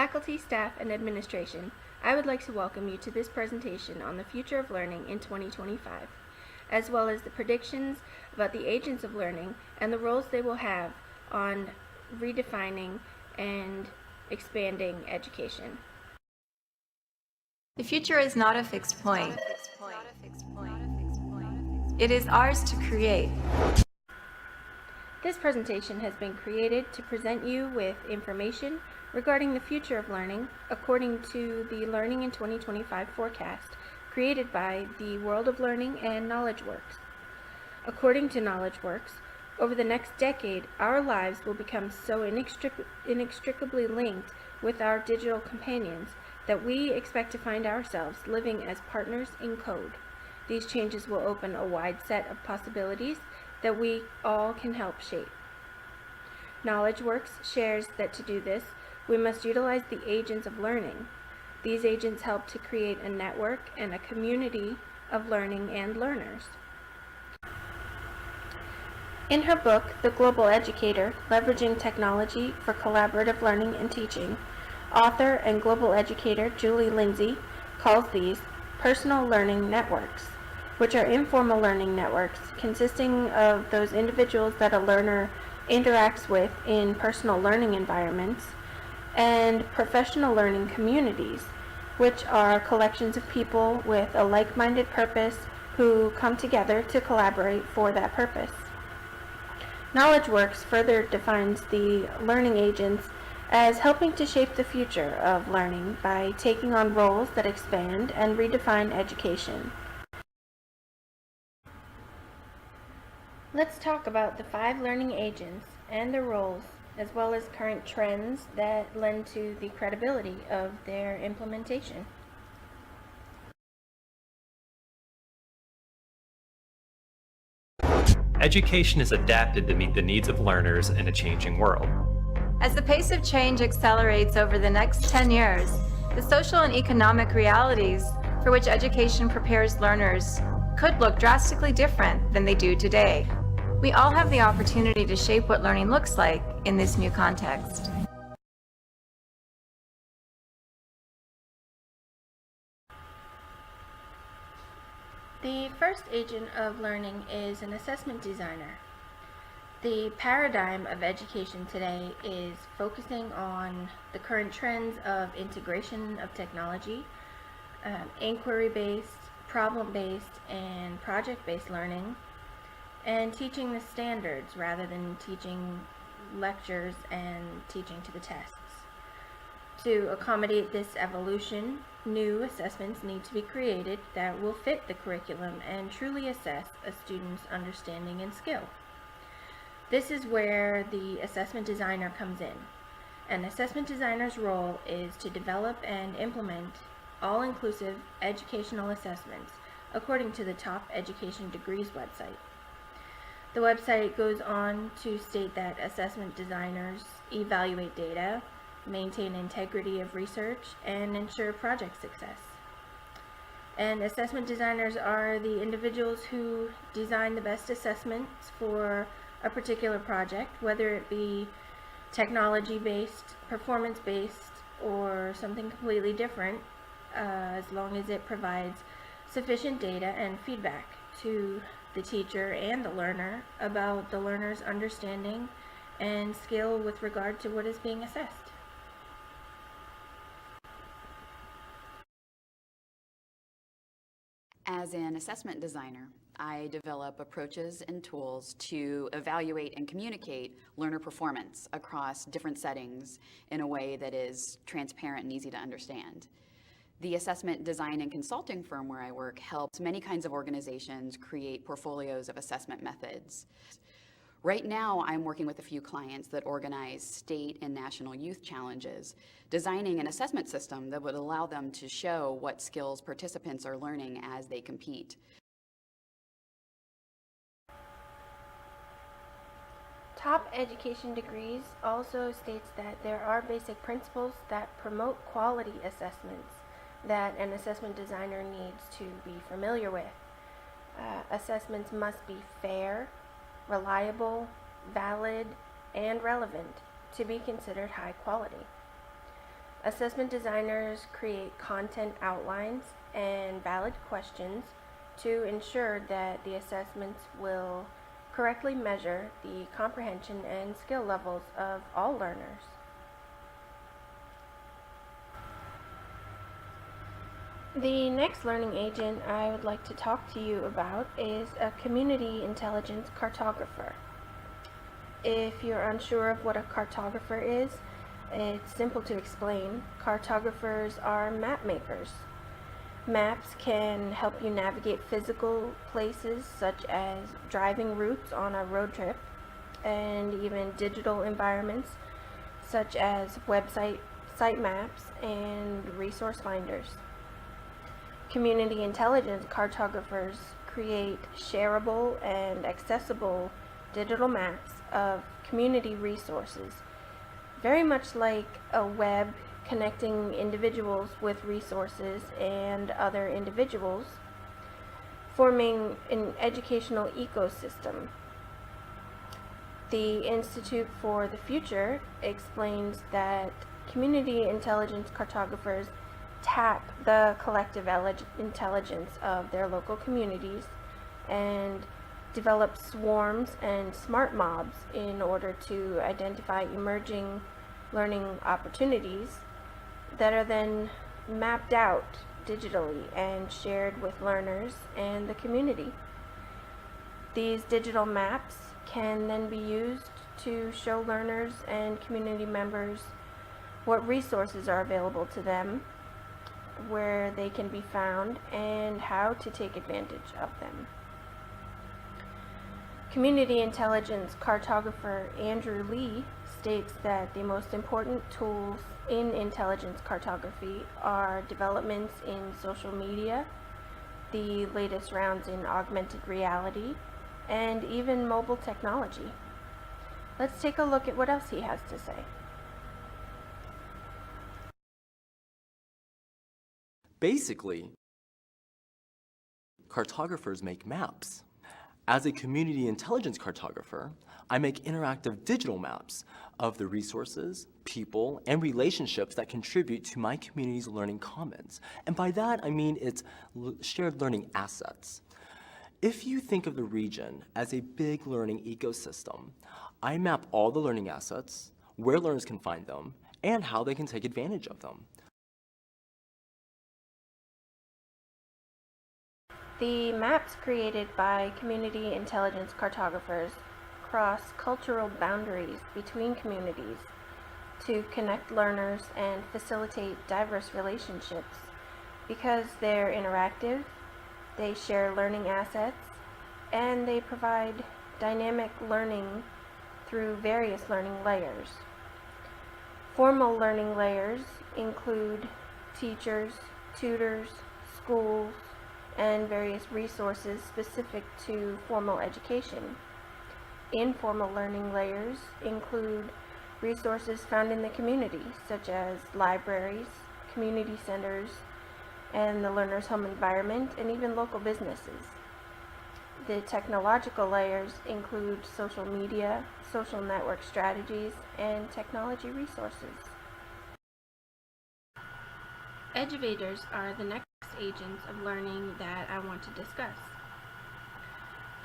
faculty, staff, and administration, I would like to welcome you to this presentation on the future of learning in 2025, as well as the predictions about the agents of learning and the roles they will have on redefining and expanding education. The future is not a fixed point. It is ours to create. This presentation has been created to present you with information regarding the future of learning according to the Learning in 2025 forecast created by the World of Learning and KnowledgeWorks. According to KnowledgeWorks, over the next decade, our lives will become so inextricably linked with our digital companions that we expect to find ourselves living as partners in code. These changes will open a wide set of possibilities that we all can help shape. KnowledgeWorks shares that to do this, we must utilize the agents of learning. These agents help to create a network and a community of learning and learners. In her book, The Global Educator, Leveraging Technology for Collaborative Learning and Teaching, author and global educator Julie Lindsay calls these personal learning networks, which are informal learning networks consisting of those individuals that a learner interacts with in personal learning environments, and professional learning communities, which are collections of people with a like-minded purpose who come together to collaborate for that purpose. KnowledgeWorks further defines the learning agents as helping to shape the future of learning by taking on roles that expand and redefine education. Let's talk about the 5 learning agents and their roles, as well as current trends that lend to the credibility of their implementation. Education is adapted to meet the needs of learners in a changing world. As the pace of change accelerates over the next 10 years, the social and economic realities for which education prepares learners could look drastically different than they do today. We all have the opportunity to shape what learning looks like in this new context. The first agent of learning is an assessment designer. The paradigm of education today is focusing on the current trends of integration of technology, inquiry-based, problem-based, and project-based learning, and teaching the standards rather than teaching lectures and teaching to the tests. To accommodate this evolution, new assessments need to be created that will fit the curriculum and truly assess a student's understanding and skill. This is where the assessment designer comes in. An assessment designer's role is to develop and implement all-inclusive educational assessments according to the Top Education Degrees website. The website goes on to state that assessment designers evaluate data, maintain integrity of research, and ensure project success. And assessment designers are the individuals who design the best assessments for a particular project, whether it be technology-based, performance-based, or something completely different, as long as it provides sufficient data and feedback to the teacher and the learner about the learner's understanding and skill with regard to what is being assessed. As an assessment designer, I develop approaches and tools to evaluate and communicate learner performance across different settings in a way that is transparent and easy to understand. The assessment design and consulting firm where I work helps many kinds of organizations create portfolios of assessment methods. Right now, I'm working with a few clients that organize state and national youth challenges, designing an assessment system that would allow them to show what skills participants are learning as they compete. Top Education Degrees also states that there are basic principles that promote quality assessments that an assessment designer needs to be familiar with. Assessments must be fair, reliable, valid, and relevant to be considered high quality. Assessment designers create content outlines and valid questions to ensure that the assessments will correctly measure the comprehension and skill levels of all learners. The next learning agent I would like to talk to you about is a community intelligence cartographer. If you're unsure of what a cartographer is, it's simple to explain. Cartographers are map makers. Maps can help you navigate physical places such as driving routes on a road trip, and even digital environments such as site maps and resource finders. Community intelligence cartographers create shareable and accessible digital maps of community resources, very much like a web connecting individuals with resources and other individuals, forming an educational ecosystem. The Institute for the Future explains that community intelligence cartographers tap the collective intelligence of their local communities and develop swarms and smart mobs in order to identify emerging learning opportunities that are then mapped out digitally and shared with learners and the community. These digital maps can then be used to show learners and community members what resources are available to them, where they can be found, and how to take advantage of them. Community intelligence cartographer Andrew Lee states that the most important tools in intelligence cartography are developments in social media, the latest rounds in augmented reality, and even mobile technology. Let's take a look at what else he has to say. Basically, cartographers make maps. As a community intelligence cartographer, I make interactive digital maps of the resources, people, and relationships that contribute to my community's learning commons. And by that, I mean it's shared learning assets. If you think of the region as a big learning ecosystem, I map all the learning assets, where learners can find them, and how they can take advantage of them. The maps created by community intelligence cartographers cross cultural boundaries between communities to connect learners and facilitate diverse relationships because they're interactive, they share learning assets, and they provide dynamic learning through various learning layers. Formal learning layers include teachers, tutors, schools, and various resources specific to formal education. Informal learning layers include resources found in the community, such as libraries, community centers, and the learner's home environment, and even local businesses. The technological layers include social media, social network strategies, and technology resources. Eduvators are the next agents of learning that I want to discuss.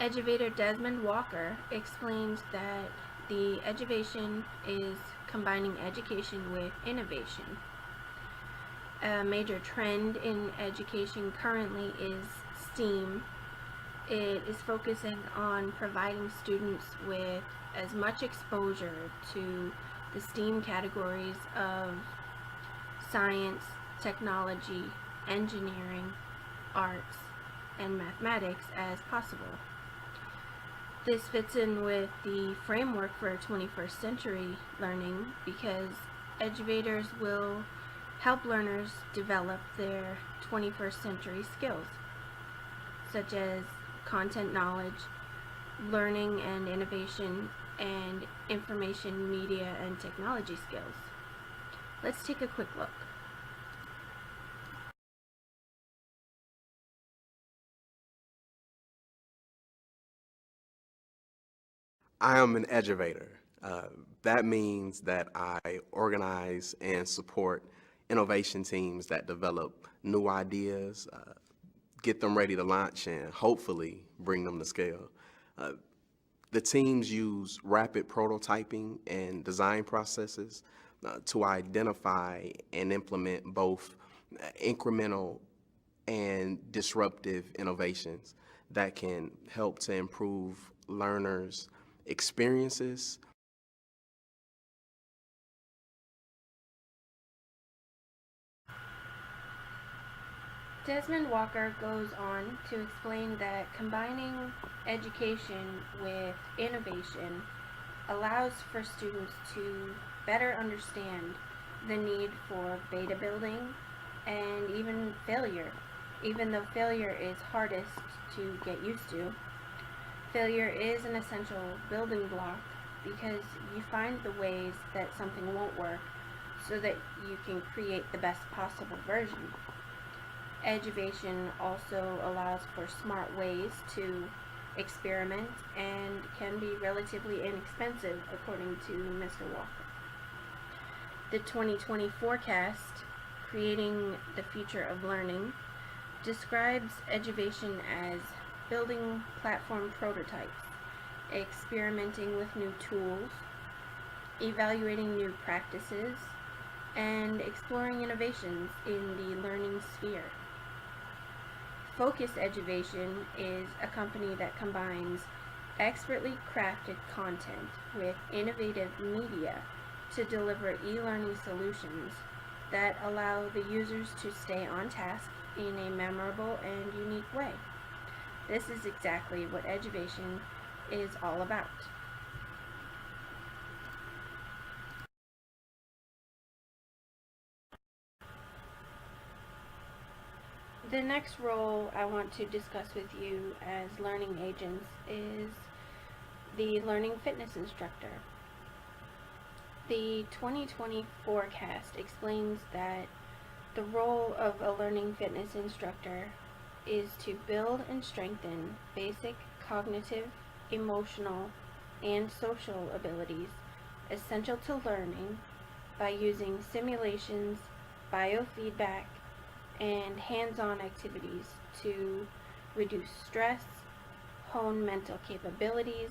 Eduvator Desmond Walker explains that the Eduvation is combining education with innovation. A major trend in education currently is STEAM. It is focusing on providing students with as much exposure to the STEAM categories of science, technology, engineering, arts, and mathematics as possible. This fits in with the framework for 21st century learning because eduvators will help learners develop their 21st century skills, such as content knowledge, learning and innovation, and information, media, and technology skills. Let's take a quick look. I am an eduvator. That means that I organize and support innovation teams that develop new ideas, get them ready to launch, and hopefully bring them to scale. The teams use rapid prototyping and design processes to identify and implement both incremental and disruptive innovations that can help to improve learners' experiences. Desmond Walker goes on to explain that combining education with innovation allows for students to better understand the need for beta building and even failure. Even though failure is hardest to get used to, failure is an essential building block because you find the ways that something won't work so that you can create the best possible version. Eduvation also allows for smart ways to experiment and can be relatively inexpensive, according to Mr. Walker. The 2020 forecast, Creating the Future of Learning, describes Eduvation as building platform prototypes, experimenting with new tools, evaluating new practices, and exploring innovations in the learning sphere. Focus Eduvation is a company that combines expertly crafted content with innovative media to deliver e-learning solutions that allow the users to stay on task in a memorable and unique way. This is exactly what Eduvation is all about. The next role I want to discuss with you as learning agents is the learning fitness instructor. The 2020 forecast explains that the role of a learning fitness instructor is to build and strengthen basic cognitive, emotional, and social abilities essential to learning by using simulations, biofeedback, and hands-on activities to reduce stress, hone mental capabilities,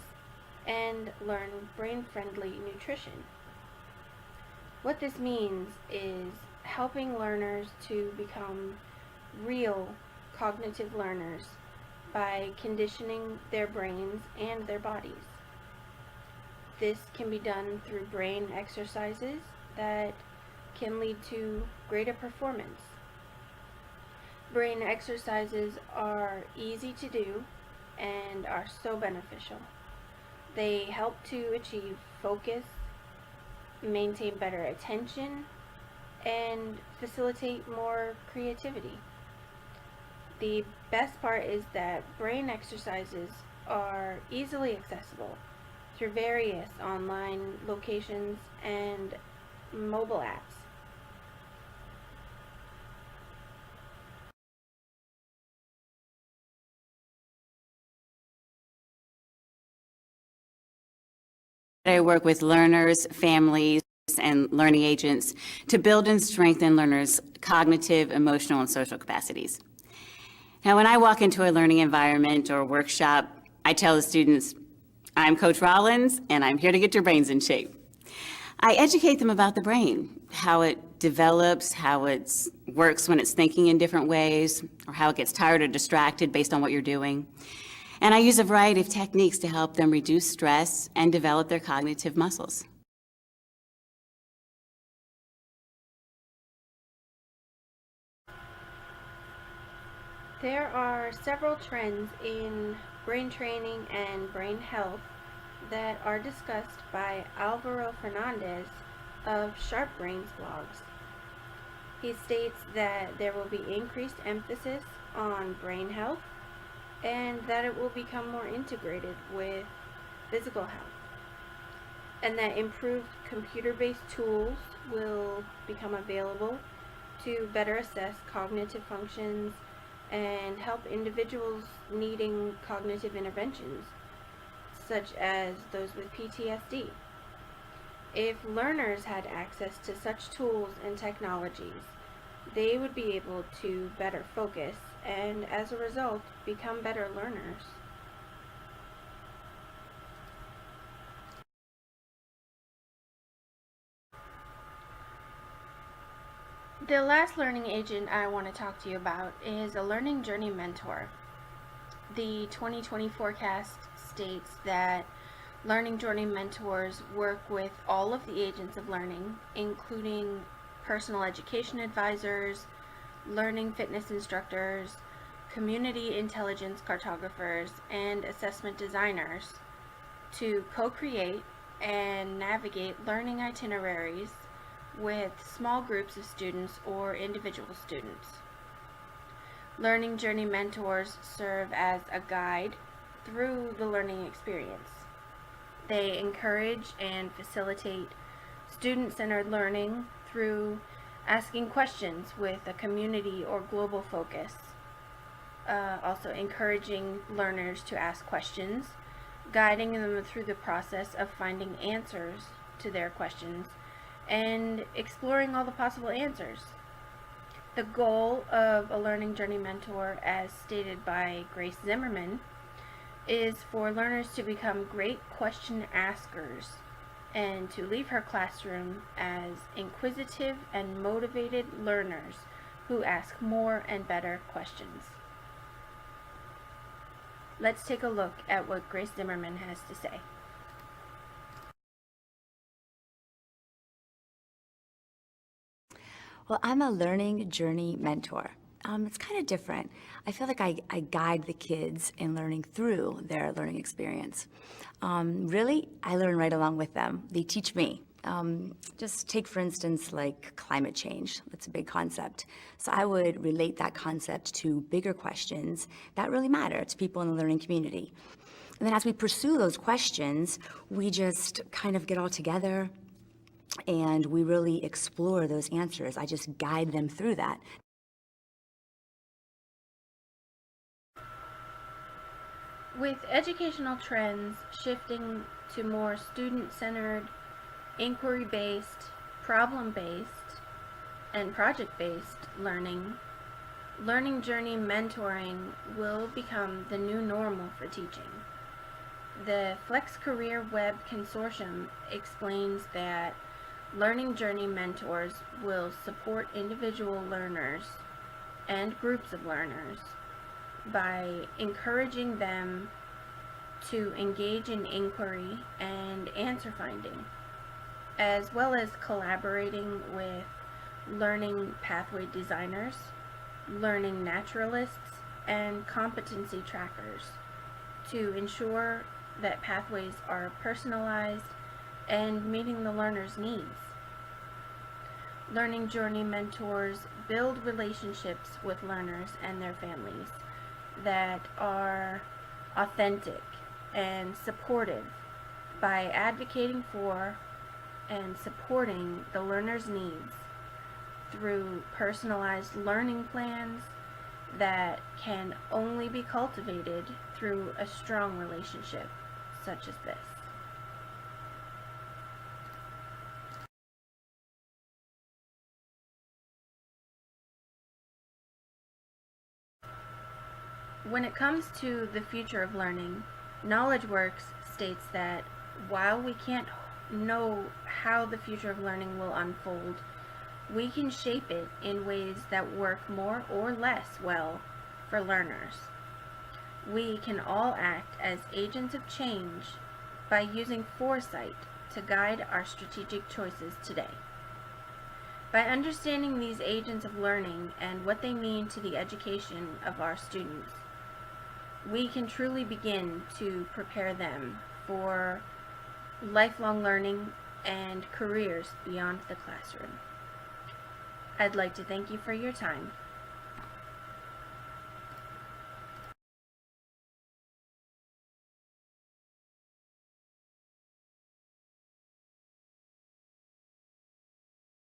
and learn brain-friendly nutrition. What this means is helping learners to become real cognitive learners by conditioning their brains and their bodies. This can be done through brain exercises that can lead to greater performance. Brain exercises are easy to do and are so beneficial. They help to achieve focus, maintain better attention, and facilitate more creativity. The best part is that brain exercises are easily accessible through various online locations and mobile apps. I work with learners, families, and learning agents to build and strengthen learners' cognitive, emotional, and social capacities. Now, when I walk into a learning environment or workshop, I tell the students, I'm Coach Rollins, and I'm here to get your brains in shape. I educate them about the brain, how it develops, how it works when it's thinking in different ways, or how it gets tired or distracted based on what you're doing. And I use a variety of techniques to help them reduce stress and develop their cognitive muscles. There are several trends in brain training and brain health that are discussed by Alvaro Fernandez of Sharp Brains blogs. He states that there will be increased emphasis on brain health and that it will become more integrated with physical health, and that improved computer-based tools will become available to better assess cognitive functions and help individuals needing cognitive interventions, such as those with PTSD. If learners had access to such tools and technologies, they would be able to better focus and, as a result, become better learners. The last learning agent I want to talk to you about is a learning journey mentor. The 2020 forecast states that learning journey mentors work with all of the agents of learning, including personal education advisors, learning fitness instructors, community intelligence cartographers, and assessment designers, to co-create and navigate learning itineraries with small groups of students or individual students. Learning journey mentors serve as a guide through the learning experience. They encourage and facilitate student-centered learning through asking questions with a community or global focus. Also encouraging learners to ask questions, guiding them through the process of finding answers to their questions, and exploring all the possible answers. The goal of a learning journey mentor, as stated by Grace Zimmerman, is for learners to become great question askers and to leave her classroom as inquisitive and motivated learners who ask more and better questions. Let's take a look at what Grace Zimmerman has to say. Well, I'm a learning journey mentor. It's kind of different. I feel like I guide the kids in learning through their learning experience. Really, I learn right along with them. They teach me. Just take, for instance, like climate change. That's a big concept. So I would relate that concept to bigger questions that really matter to people in the learning community. And then as we pursue those questions, we just kind of get all together and we really explore those answers. I just guide them through that. With educational trends shifting to more student-centered, inquiry-based, problem-based, and project-based learning, learning journey mentoring will become the new normal for teaching. The Flex Career Web Consortium explains that learning journey mentors will support individual learners and groups of learners by encouraging them to engage in inquiry and answer finding, as well as collaborating with learning pathway designers, learning naturalists, and competency trackers to ensure that pathways are personalized and meeting the learner's needs. Learning journey mentors build relationships with learners and their families that are authentic and supportive by advocating for and supporting the learner's needs through personalized learning plans that can only be cultivated through a strong relationship such as this. When it comes to the future of learning, KnowledgeWorks states that while we can't know how the future of learning will unfold, we can shape it in ways that work more or less well for learners. We can all act as agents of change by using foresight to guide our strategic choices today. By understanding these agents of learning and what they mean to the education of our students, we can truly begin to prepare them for lifelong learning and careers beyond the classroom. I'd like to thank you for your time.